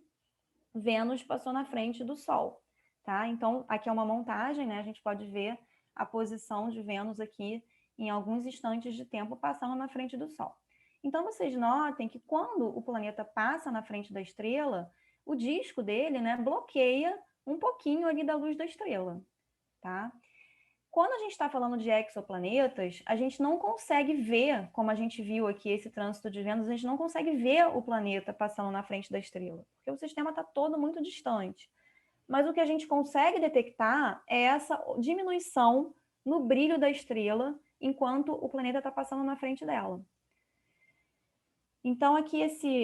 Vênus passou na frente do Sol, tá? Então aqui é uma montagem, né? A gente pode ver a posição de Vênus aqui em alguns instantes de tempo passando na frente do Sol. Então vocês notem que quando o planeta passa na frente da estrela, o disco dele, né, bloqueia um pouquinho ali da luz da estrela, tá? Quando a gente está falando de exoplanetas, a gente não consegue ver, como a gente viu aqui esse trânsito de Vênus, a gente não consegue ver o planeta passando na frente da estrela, porque o sistema está todo muito distante. Mas o que a gente consegue detectar é essa diminuição no brilho da estrela enquanto o planeta está passando na frente dela. Então, aqui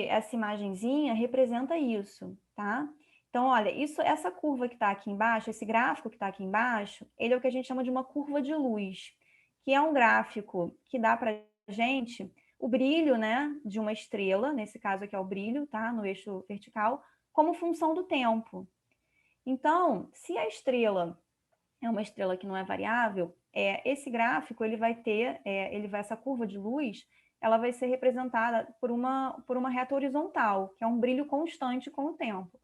essa imagenzinha representa isso, tá? Então, olha, essa curva que está aqui embaixo, esse gráfico que está aqui embaixo, ele é o que a gente chama de uma curva de luz, que é um gráfico que dá para a gente o brilho, né, de uma estrela, nesse caso aqui é o brilho, tá, no eixo vertical, como função do tempo. Então, se a estrela é uma estrela que não é variável, esse gráfico ele vai ter, essa curva de luz, ela vai ser representada por uma reta horizontal, que é um brilho constante com o tempo.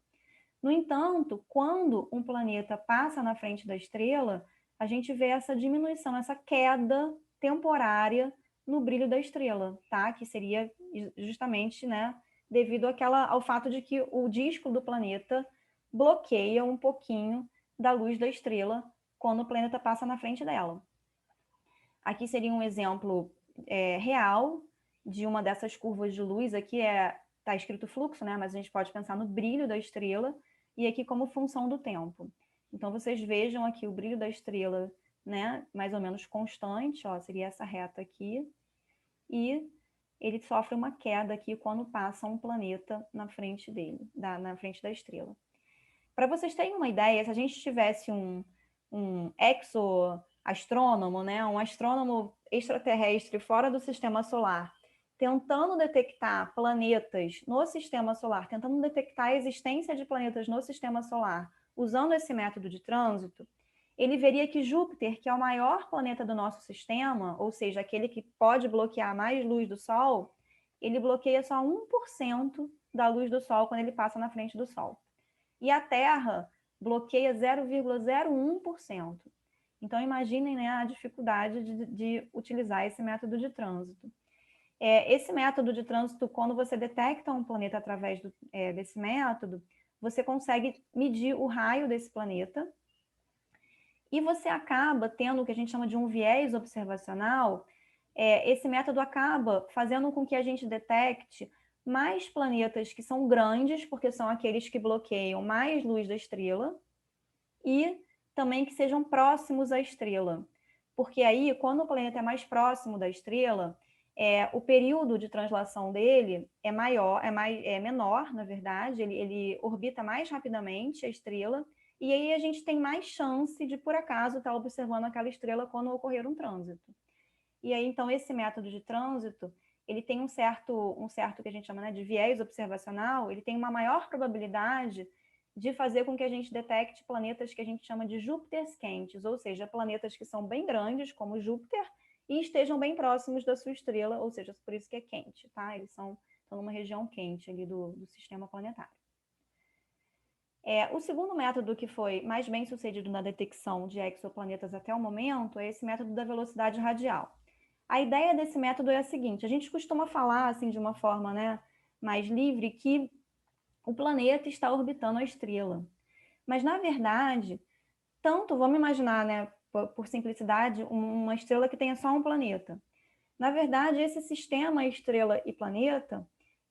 No entanto, quando um planeta passa na frente da estrela, a gente vê essa diminuição, essa queda temporária no brilho da estrela, tá? Que seria justamente, né, devido ao fato de que o disco do planeta bloqueia um pouquinho da luz da estrela quando o planeta passa na frente dela. Aqui seria um exemplo real de uma dessas curvas de luz. Aqui está escrito fluxo, né? Mas a gente pode pensar no brilho da estrela e aqui como função do tempo. Então, vocês vejam aqui o brilho da estrela, né? Mais ou menos constante, ó, seria essa reta aqui. E ele sofre uma queda aqui quando passa um planeta na frente dele, na frente da estrela. Para vocês terem uma ideia, se a gente tivesse um exoastrônomo, né, um astrônomo extraterrestre fora do sistema solar, tentando detectar planetas no sistema solar, tentando detectar a existência de planetas no sistema solar, usando esse método de trânsito, ele veria que Júpiter, que é o maior planeta do nosso sistema, ou seja, aquele que pode bloquear mais luz do Sol, ele bloqueia só 1% da luz do Sol quando ele passa na frente do Sol. E a Terra bloqueia 0,01%. Então, imaginem, né, a dificuldade de utilizar esse método de trânsito. Esse método de trânsito, quando você detecta um planeta através desse método, você consegue medir o raio desse planeta e você acaba tendo o que a gente chama de um viés observacional. Esse método acaba fazendo com que a gente detecte mais planetas que são grandes, porque são aqueles que bloqueiam mais luz da estrela, e também que sejam próximos à estrela. Porque aí, quando o planeta é mais próximo da estrela, o período de translação dele é maior, é menor, na verdade, ele orbita mais rapidamente a estrela, e aí a gente tem mais chance de, por acaso, estar observando aquela estrela quando ocorrer um trânsito. E aí, então, esse método de trânsito, ele tem um certo que a gente chama, né, de viés observacional, ele tem uma maior probabilidade de fazer com que a gente detecte planetas que a gente chama de Júpiteres quentes, ou seja, planetas que são bem grandes, como Júpiter, e estejam bem próximos da sua estrela, ou seja, por isso que é quente, tá? Eles estão numa região quente ali do sistema planetário. O segundo método que foi mais bem sucedido na detecção de exoplanetas até o momento é esse método da velocidade radial. A ideia desse método é a seguinte: a gente costuma falar assim de uma forma, né, mais livre que o planeta está orbitando a estrela. Mas, na verdade, vamos imaginar, né, por simplicidade, uma estrela que tenha só um planeta. Na verdade, esse sistema estrela e planeta,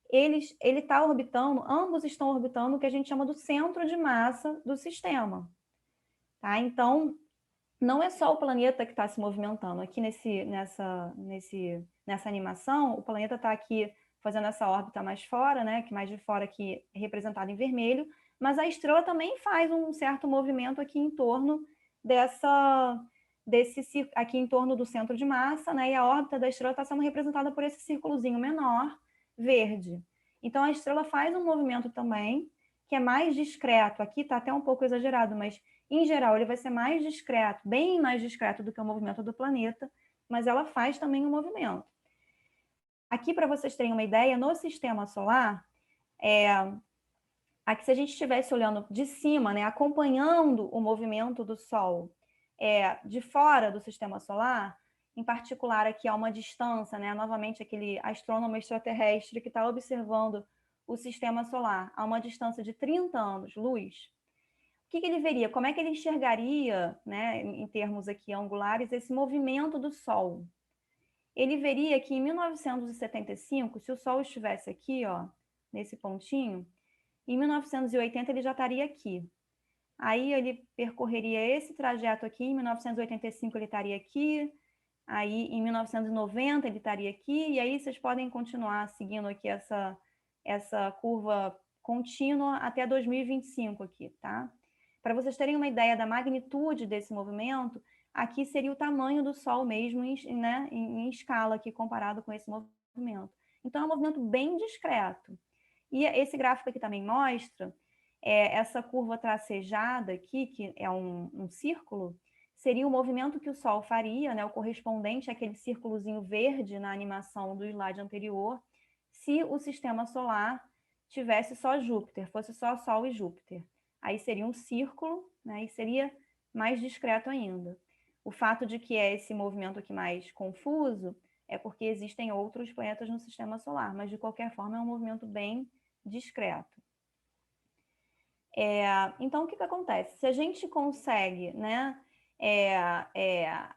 ele está orbitando, ambos estão orbitando o que a gente chama do centro de massa do sistema. Tá? Então, não é só o planeta que está se movimentando. Aqui nessa animação, o planeta está aqui fazendo essa órbita mais fora, né? Que mais de fora aqui é representado em vermelho, mas a estrela também faz um certo movimento aqui em torno aqui em torno do centro de massa, né? E a órbita da estrela está sendo representada por esse círculozinho menor, verde. Então a estrela faz um movimento também, que é mais discreto. Aqui está até um pouco exagerado, mas em geral ele vai ser mais discreto, bem mais discreto do que o movimento do planeta, mas ela faz também um movimento. Aqui, para vocês terem uma ideia, no sistema solar, aqui se a gente estivesse olhando de cima, né, acompanhando o movimento do Sol de fora do sistema solar, em particular aqui a uma distância, né, novamente aquele astrônomo extraterrestre que está observando o sistema solar a uma distância de 30 anos-luz, o que ele veria? Como é que ele enxergaria, né, em termos aqui angulares, esse movimento do Sol? Ele veria que em 1975, se o Sol estivesse aqui, ó, nesse pontinho, em 1980 ele já estaria aqui. Aí ele percorreria esse trajeto aqui, em 1985 ele estaria aqui, aí em 1990 ele estaria aqui, e aí vocês podem continuar seguindo aqui essa curva contínua até 2025 aqui, tá? Para vocês terem uma ideia da magnitude desse movimento, aqui seria o tamanho do Sol mesmo, né, em escala aqui comparado com esse movimento. Então é um movimento bem discreto. E esse gráfico aqui também mostra essa curva tracejada aqui, que é um círculo, seria o movimento que o Sol faria, né, o correspondente àquele círculozinho verde na animação do slide anterior, se o sistema solar tivesse só Júpiter, fosse só Sol e Júpiter. Aí seria um círculo, né, e seria mais discreto ainda. O fato de que é esse movimento aqui mais confuso é porque existem outros planetas no sistema solar, mas de qualquer forma é um movimento bem discreto. Então, o que acontece? Se a gente consegue, né,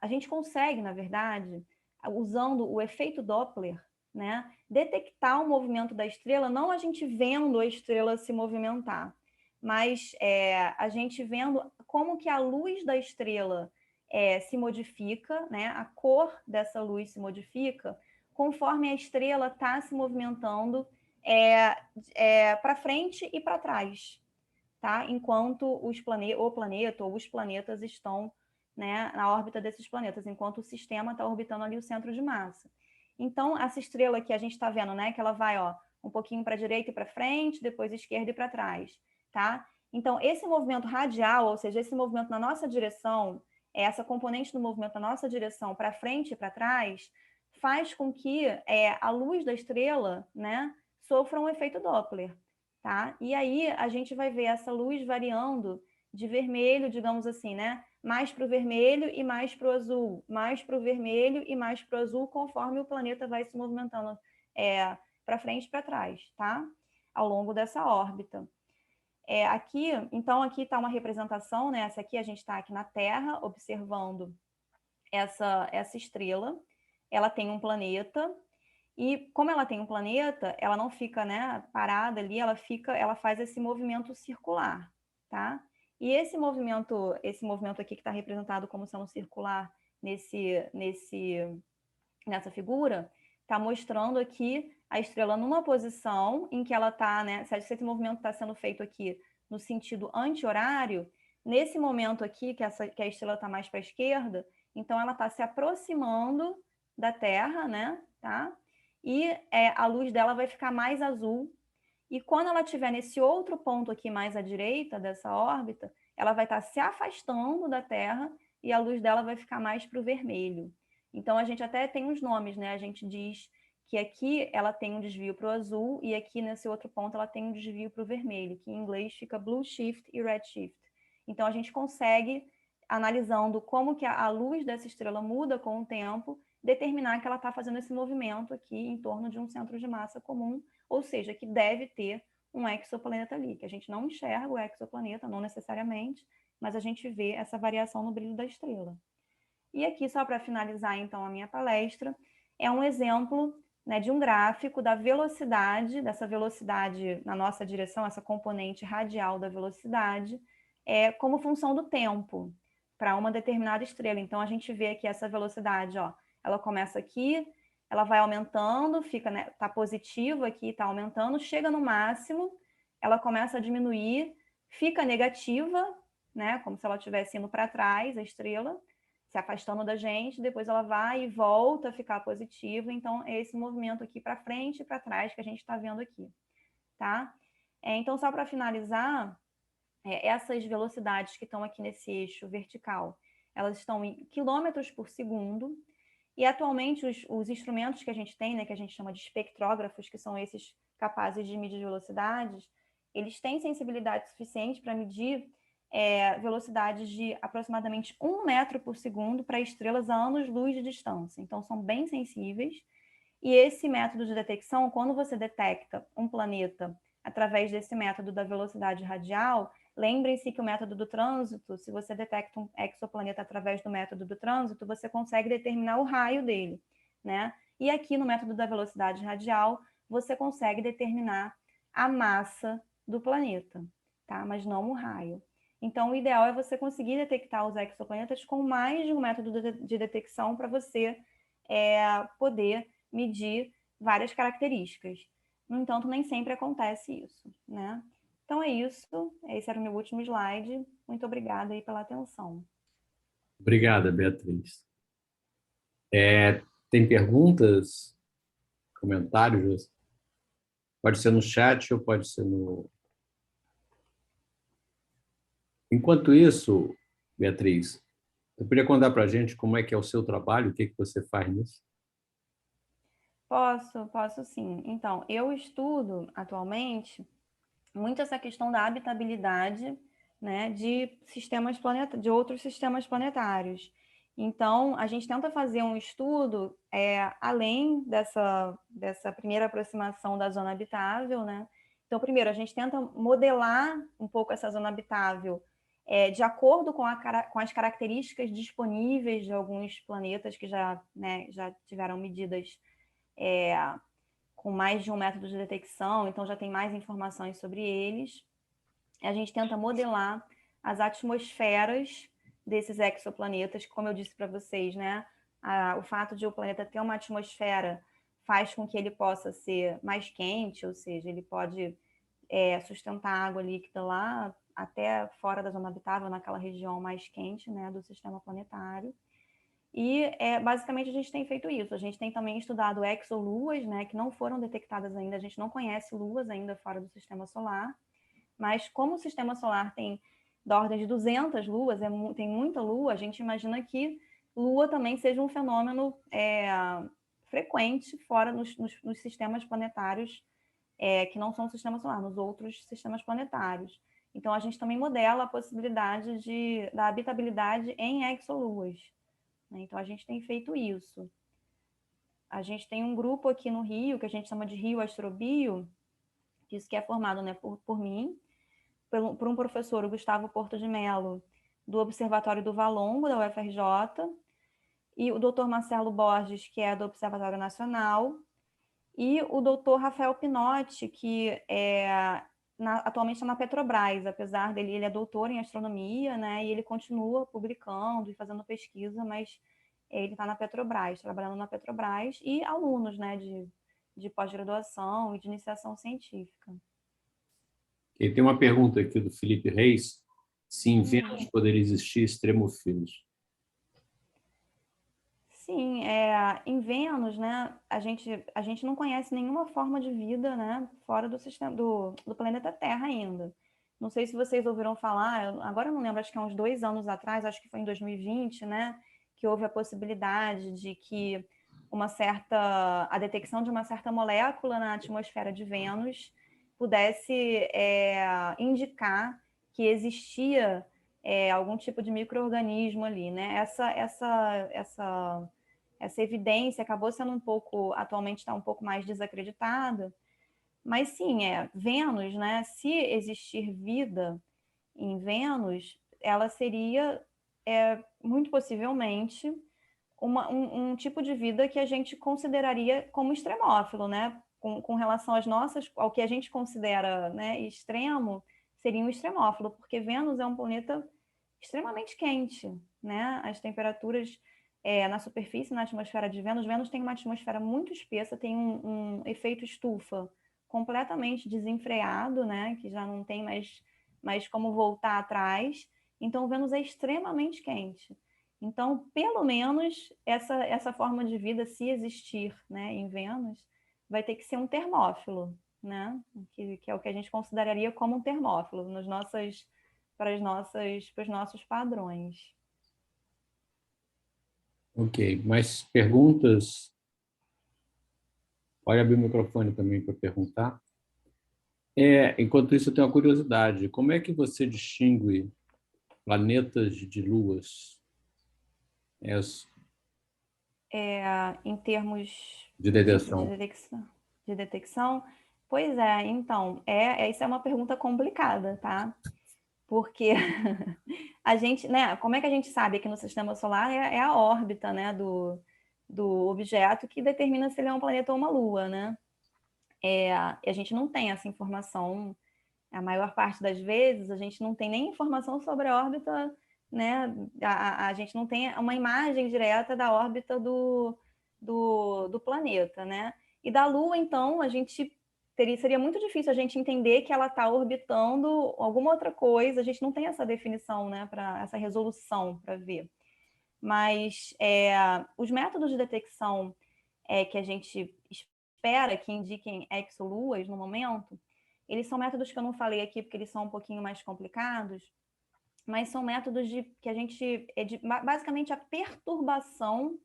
a gente consegue, na verdade, usando o efeito Doppler, né, detectar o movimento da estrela, não a gente vendo a estrela se movimentar, mas a gente vendo como que a luz da estrela se modifica, né, a cor dessa luz se modifica conforme a estrela está se movimentando para frente e para trás. Tá? Enquanto o planeta ou os planetas estão, né, na órbita desses planetas, enquanto o sistema está orbitando ali o centro de massa. Então, essa estrela que a gente está vendo, né, que ela vai um pouquinho para a direita e para frente, depois esquerda e para trás. Tá? Então, esse movimento radial, ou seja, esse movimento na nossa direção, essa componente do movimento na nossa direção para frente e para trás, faz com que a luz da estrela, né, sofra um efeito Doppler. Tá? E aí a gente vai ver essa luz variando de vermelho, digamos assim, né? Mais para o vermelho e mais para o azul, mais para o vermelho e mais para o azul, conforme o planeta vai se movimentando para frente e para trás, tá? Ao longo dessa órbita. Então aqui está uma representação, né? Essa aqui a gente está aqui na Terra, observando essa estrela. Ela tem um planeta. E como ela tem um planeta, ela não fica, né, parada ali, ela faz esse movimento circular, tá? E esse movimento aqui que está representado como sendo circular nessa figura, está mostrando aqui a estrela numa posição em que ela está, né? Se esse movimento está sendo feito aqui no sentido anti-horário, nesse momento aqui que a estrela está mais para a esquerda, então ela está se aproximando da Terra, né? Tá? e a luz dela vai ficar mais azul. E quando ela estiver nesse outro ponto aqui mais à direita dessa órbita, ela vai estar se afastando da Terra e a luz dela vai ficar mais para o vermelho. Então a gente até tem uns nomes, né? A gente diz que aqui ela tem um desvio para o azul e aqui nesse outro ponto ela tem um desvio para o vermelho, que em inglês fica blue shift e red shift. Então a gente consegue, analisando como que a luz dessa estrela muda com o tempo, determinar que ela está fazendo esse movimento aqui em torno de um centro de massa comum, ou seja, que deve ter um exoplaneta ali, que a gente não enxerga o exoplaneta, não necessariamente, mas a gente vê essa variação no brilho da estrela. E aqui, só para finalizar, então, a minha palestra, é um exemplo, né, de um gráfico da velocidade, dessa velocidade na nossa direção, essa componente radial da velocidade, como função do tempo, para uma determinada estrela. Então, a gente vê aqui essa velocidade, ó, ela começa aqui, ela vai aumentando, fica, né, tá positiva aqui, tá aumentando, chega no máximo, ela começa a diminuir, fica negativa, né, como se ela estivesse indo para trás, a estrela, se afastando da gente, depois ela vai e volta a ficar positiva. Então, é esse movimento aqui para frente e para trás que a gente está vendo aqui, tá? Então, só para finalizar, essas velocidades que estão aqui nesse eixo vertical, elas estão em quilômetros por segundo, e atualmente os instrumentos que a gente tem, né, que a gente chama de espectrógrafos, que são esses capazes de medir velocidades, eles têm sensibilidade suficiente para medir velocidades de aproximadamente 1 metro por segundo para estrelas a anos-luz de distância. Então, são bem sensíveis. E esse método de detecção, quando você detecta um planeta através desse método da velocidade radial, lembrem-se que o método do trânsito, se você detecta um exoplaneta através do método do trânsito, você consegue determinar o raio dele, né? E aqui no método da velocidade radial, você consegue determinar a massa do planeta, tá? Mas não o raio. Então, o ideal é você conseguir detectar os exoplanetas com mais de um método de detecção para você poder medir várias características. No entanto, nem sempre acontece isso, né? Então é isso. Esse era o meu último slide. Muito obrigada aí pela atenção. Obrigada, Beatriz. Tem perguntas, comentários? Pode ser no chat ou pode ser no... Enquanto isso, Beatriz, você poderia contar para a gente como é que é o seu trabalho, o que você faz nisso? Posso sim. Então, eu estudo atualmente muito essa questão da habitabilidade, né, de outros sistemas planetários. Então, a gente tenta fazer um estudo além dessa primeira aproximação da zona habitável, né? Então, primeiro, a gente tenta modelar um pouco essa zona habitável de acordo com as características disponíveis de alguns planetas que já tiveram medidas com mais de um método de detecção, então já tem mais informações sobre eles. A gente tenta modelar as atmosferas desses exoplanetas, como eu disse para vocês, né? O fato de o planeta ter uma atmosfera faz com que ele possa ser mais quente, ou seja, ele pode sustentar água líquida lá até fora da zona habitável, naquela região mais quente, né, do sistema planetário. E basicamente a gente tem feito isso. A gente tem também estudado exoluas, né, que não foram detectadas ainda. A gente não conhece luas ainda fora do sistema solar. Mas como o sistema solar tem da ordem de 200 luas, tem muita lua, a gente imagina que lua também seja um fenômeno frequente fora nos sistemas planetários que não são o sistema solar, nos outros sistemas planetários. Então, a gente também modela a possibilidade da habitabilidade em exoluas. Né? Então, a gente tem feito isso. A gente tem um grupo aqui no Rio, que a gente chama de Rio Astrobio, isso que é formado, né, por mim, por um professor, o Gustavo Porto de Mello, do Observatório do Valongo, da UFRJ, e o doutor Marcelo Borges, que é do Observatório Nacional, e o doutor Rafael Pinotti, que atualmente está na Petrobras, apesar dele, ele é doutor em astronomia, né, e ele continua publicando e fazendo pesquisa, mas ele está na Petrobras, trabalhando na Petrobras, e alunos, né, de pós-graduação e de iniciação científica. E tem uma pergunta aqui do Felipe Reis, se em Vênus poderia existir extremofilos. Sim, em Vênus, né, a gente não conhece nenhuma forma de vida, né, fora do sistema do planeta Terra ainda. Não sei se vocês ouviram falar, agora eu não lembro, acho que há uns 2 anos atrás, acho que foi em 2020, né, que houve a possibilidade de que a detecção de uma certa molécula na atmosfera de Vênus pudesse indicar que existia algum tipo de micro-organismo ali, né? Essa evidência acabou sendo atualmente está um pouco mais desacreditada, mas sim, Vênus, né? Se existir vida em Vênus, ela seria muito possivelmente um tipo de vida que a gente consideraria como extremófilo, né? Com relação ao que a gente considera, né, extremo, seria um extremófilo, porque Vênus é um planeta extremamente quente, né? As temperaturas na superfície, na atmosfera de Vênus, Vênus tem uma atmosfera muito espessa, tem um efeito estufa completamente desenfreado, né? Que já não tem mais como voltar atrás. Então, Vênus é extremamente quente. Então, pelo menos, essa forma de vida, se existir, né, em Vênus, vai ter que ser um termófilo, né? Que é o que a gente consideraria como um termófilo para os nossos padrões. Ok, mais perguntas? Pode abrir o microfone também para perguntar. Enquanto isso, eu tenho uma curiosidade. Como é que você distingue planetas de luas? Em termos De de detecção. detecção, pois então, isso é uma pergunta complicada, tá? Porque a gente, né, como é que a gente sabe que no sistema solar é a órbita, né, do objeto que determina se ele é um planeta ou uma lua, né? E a gente não tem essa informação, a maior parte das vezes, a gente não tem nem informação sobre a órbita, né? A gente não tem uma imagem direta da órbita do planeta, né? E da Lua, então, seria muito difícil a gente entender que ela está orbitando alguma outra coisa, a gente não tem essa definição, né, para essa resolução para ver. Mas os métodos de detecção que a gente espera que indiquem exoluas no momento, eles são métodos que eu não falei aqui porque eles são um pouquinho mais complicados, mas são métodos que a gente basicamente a perturbação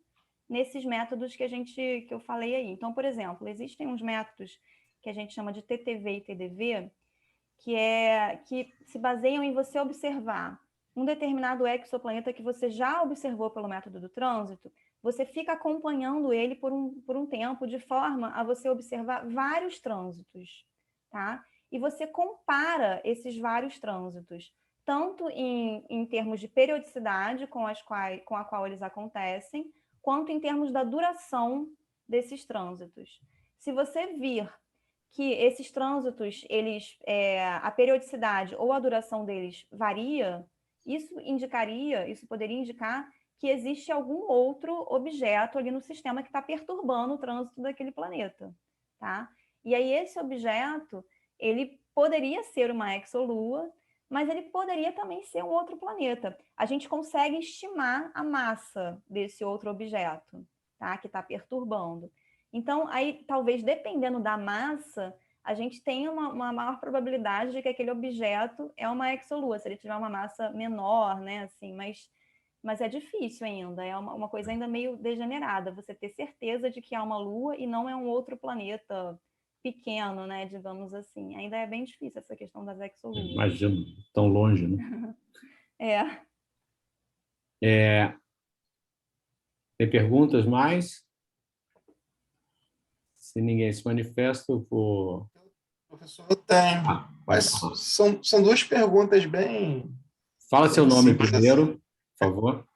nesses métodos que eu falei aí. Então, por exemplo, existem uns métodos que a gente chama de TTV e TDV, que se baseiam em você observar um determinado exoplaneta que você já observou pelo método do trânsito, você fica acompanhando ele por um tempo, de forma a você observar vários trânsitos, tá? E você compara esses vários trânsitos, tanto em termos de periodicidade com a qual eles acontecem, quanto em termos da duração desses trânsitos. Se você vir que esses trânsitos, a periodicidade ou a duração deles varia, isso poderia indicar que existe algum outro objeto ali no sistema que está perturbando o trânsito daquele planeta, tá? E aí esse objeto, ele poderia ser uma exolua, mas ele poderia também ser um outro planeta. A gente consegue estimar a massa desse outro objeto, tá? Que está perturbando. Então, aí, talvez, dependendo da massa, a gente tenha uma maior probabilidade de que aquele objeto é uma exolua, se ele tiver uma massa menor, né? Assim, mas é difícil ainda, é uma coisa ainda meio degenerada, você ter certeza de que há uma lua e não é um outro planeta pequeno, né? Digamos assim. Ainda é bem difícil essa questão das exoluas. Imagino, tão longe, né? Tem perguntas mais? Se ninguém se manifesta, eu vou... Professor, eu tenho. Pode Mas falar. são duas perguntas bem Fala seu nome simples primeiro, assim. por favor.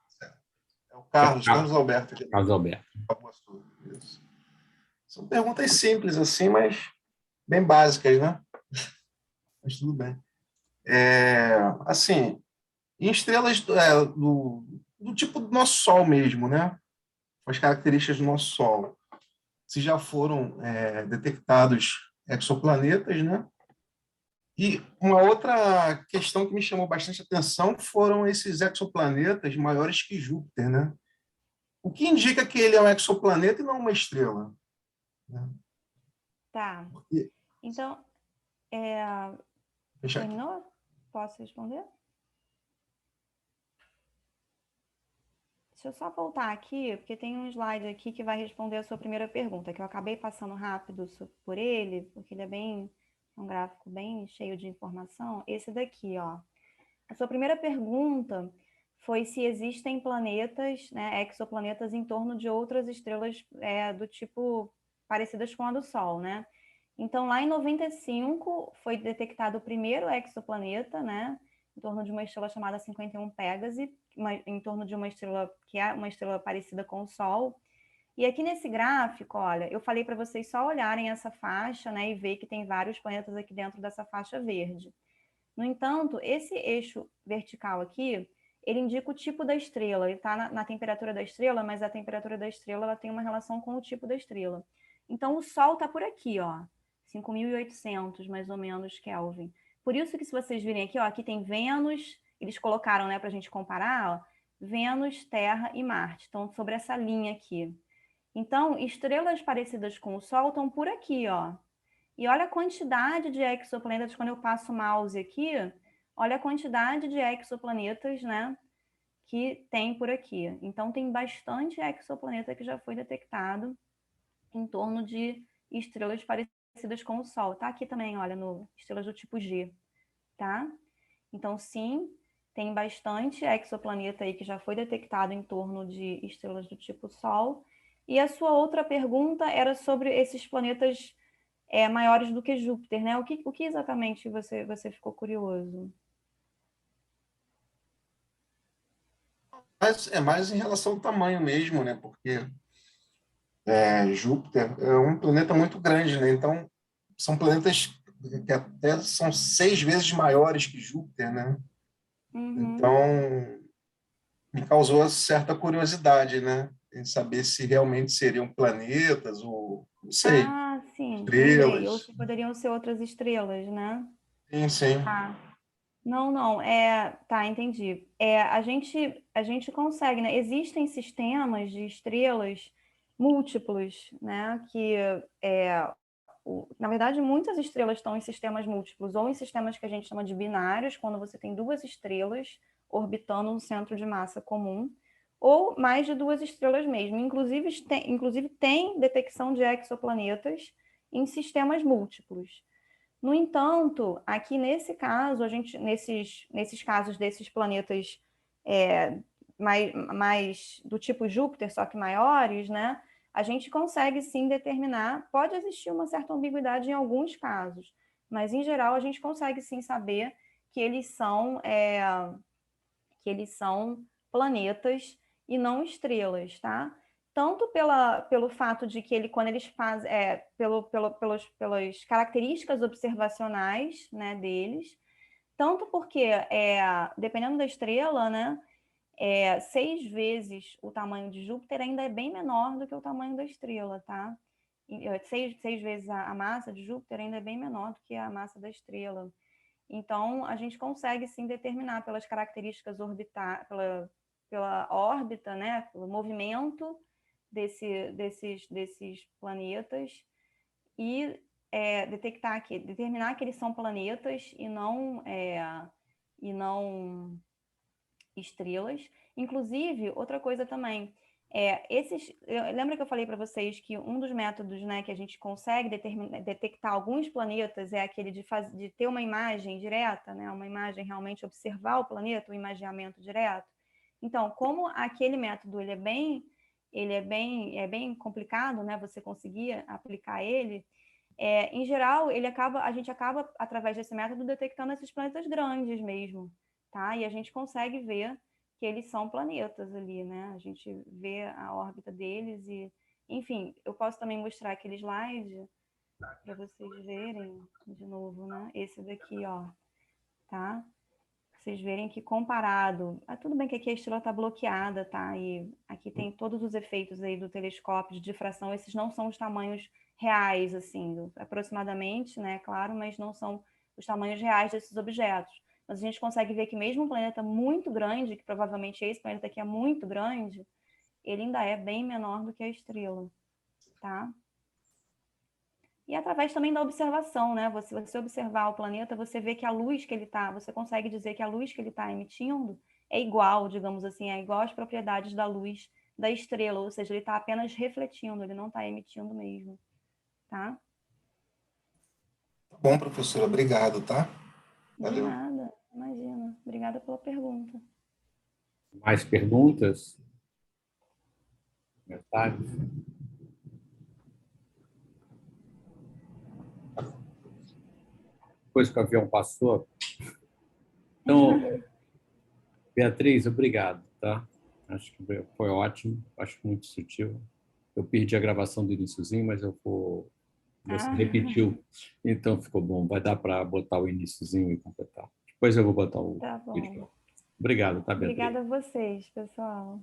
É o Carlos Alberto. Aqui. Carlos Alberto. Isso. São perguntas simples assim, mas bem básicas, né? Mas tudo bem. Assim, em estrelas do tipo do nosso Sol mesmo, né? As características do nosso Sol. Se já foram detectados exoplanetas, né? E uma outra questão que me chamou bastante atenção foram esses exoplanetas maiores que Júpiter, né? O que indica que ele é um exoplaneta e não uma estrela? Tá. E- Então, Deixa aqui. terminou? Posso responder? Deixa eu só voltar aqui, porque tem um slide aqui que vai responder a sua primeira pergunta, que eu acabei passando rápido por ele, porque ele é um gráfico bem cheio de informação. Esse daqui, ó. A sua primeira pergunta foi se existem planetas, né, exoplanetas em torno de outras estrelas do tipo parecidas com a do Sol, né? Então, lá em 95, foi detectado o primeiro exoplaneta, né? Em torno de uma estrela chamada 51 Pégase, em torno de uma estrela que é uma estrela parecida com o Sol. E aqui nesse gráfico, olha, eu falei para vocês só olharem essa faixa, né, e ver que tem vários planetas aqui dentro dessa faixa verde. No entanto, esse eixo vertical aqui, ele indica o tipo da estrela. Ele está na temperatura da estrela, mas a temperatura da estrela ela tem uma relação com o tipo da estrela. Então, o Sol está por aqui, ó, 5.800 mais ou menos Kelvin. Por isso que se vocês virem aqui, ó, aqui tem Vênus, eles colocaram, né, para a gente comparar, ó, Vênus, Terra e Marte. Estão sobre essa linha aqui. Então, estrelas parecidas com o Sol estão por aqui, ó. E olha a quantidade de exoplanetas, quando eu passo o mouse aqui, olha a quantidade de exoplanetas, né, que tem por aqui. Então, tem bastante exoplaneta que já foi detectado em torno de estrelas parecidas com o Sol. Tá aqui também, olha, no estrelas do tipo G, tá? Então, sim, tem bastante exoplaneta aí que já foi detectado em torno de estrelas do tipo Sol. E a sua outra pergunta era sobre esses planetas maiores do que Júpiter, né? O que exatamente você ficou curioso? Mas é mais em relação ao tamanho mesmo, né? Porque Júpiter é um planeta muito grande, né? Então, são planetas que até são 6 vezes maiores que Júpiter, né? Então, Uhum. me causou certa curiosidade, né? Em saber se realmente seriam planetas ou, não sei, Ah, sim, lembrei. Ou estrelas. se poderiam ser outras estrelas, né? Sim, sim. Tá. Não, não, tá, entendi. A gente consegue, né? Existem sistemas de estrelas múltiplos, né? Na verdade, muitas estrelas estão em sistemas múltiplos, ou em sistemas que a gente chama de binários, quando você tem duas estrelas orbitando um centro de massa comum, ou mais de duas estrelas mesmo. Inclusive tem detecção de exoplanetas em sistemas múltiplos. No entanto, aqui nesse caso, nesses casos desses planetas mais do tipo Júpiter, só que maiores, né? A gente consegue sim determinar, pode existir uma certa ambiguidade em alguns casos, mas em geral a gente consegue sim saber que eles são planetas e não estrelas, tá? Tanto pelo fato de que quando eles fazem, pelas características observacionais, né, deles, tanto porque, dependendo da estrela, né, 6 vezes o tamanho de Júpiter ainda é bem menor do que o tamanho da estrela, tá? 6 vezes a massa de Júpiter ainda é bem menor do que a massa da estrela. Então, a gente consegue sim determinar pelas características pela órbita, né, pelo movimento desses planetas e determinar que eles são planetas e não estrelas. Inclusive, outra coisa também, lembra que eu falei para vocês que um dos métodos, né, que a gente consegue detectar alguns planetas é aquele de ter uma imagem direta, né, uma imagem realmente observar o planeta, o imageamento direto. Então, como aquele método é bem complicado, né, você conseguir aplicar ele, em geral, a gente acaba, através desse método, detectando esses planetas grandes mesmo, tá? E a gente consegue ver que eles são planetas ali, né? A gente vê a órbita deles e, enfim, eu posso também mostrar aquele slide para vocês verem de novo, né? Esse daqui, ó, tá? Vocês verem que comparado, tudo bem que aqui a estrela está bloqueada, tá? E aqui tem todos os efeitos aí do telescópio de difração. Esses não são os tamanhos reais, assim, aproximadamente, né? Claro, mas não são os tamanhos reais desses objetos. Mas a gente consegue ver que mesmo um planeta muito grande, que provavelmente esse planeta aqui é muito grande, ele ainda é bem menor do que a estrela, tá? E através também da observação, né? Você observar o planeta, você vê que a luz que ele está, você consegue dizer que a luz que ele está emitindo é igual, digamos assim, é igual às propriedades da luz da estrela, ou seja, ele está apenas refletindo, ele não está emitindo mesmo, tá? Tá bom, professora, obrigado, tá? De Valeu. nada, imagina. Obrigada pela pergunta. Mais perguntas? Comentários? Depois que o avião passou. Então, Beatriz, obrigado, tá? Acho que foi ótimo, acho muito sutil. Eu perdi a gravação do iniciozinho, mas você repetiu, então ficou bom. Vai dar para botar o iniciozinho e completar. Depois eu vou botar o Tá bom. vídeo. Obrigado, tá, Beatriz? Obrigada a vocês, pessoal.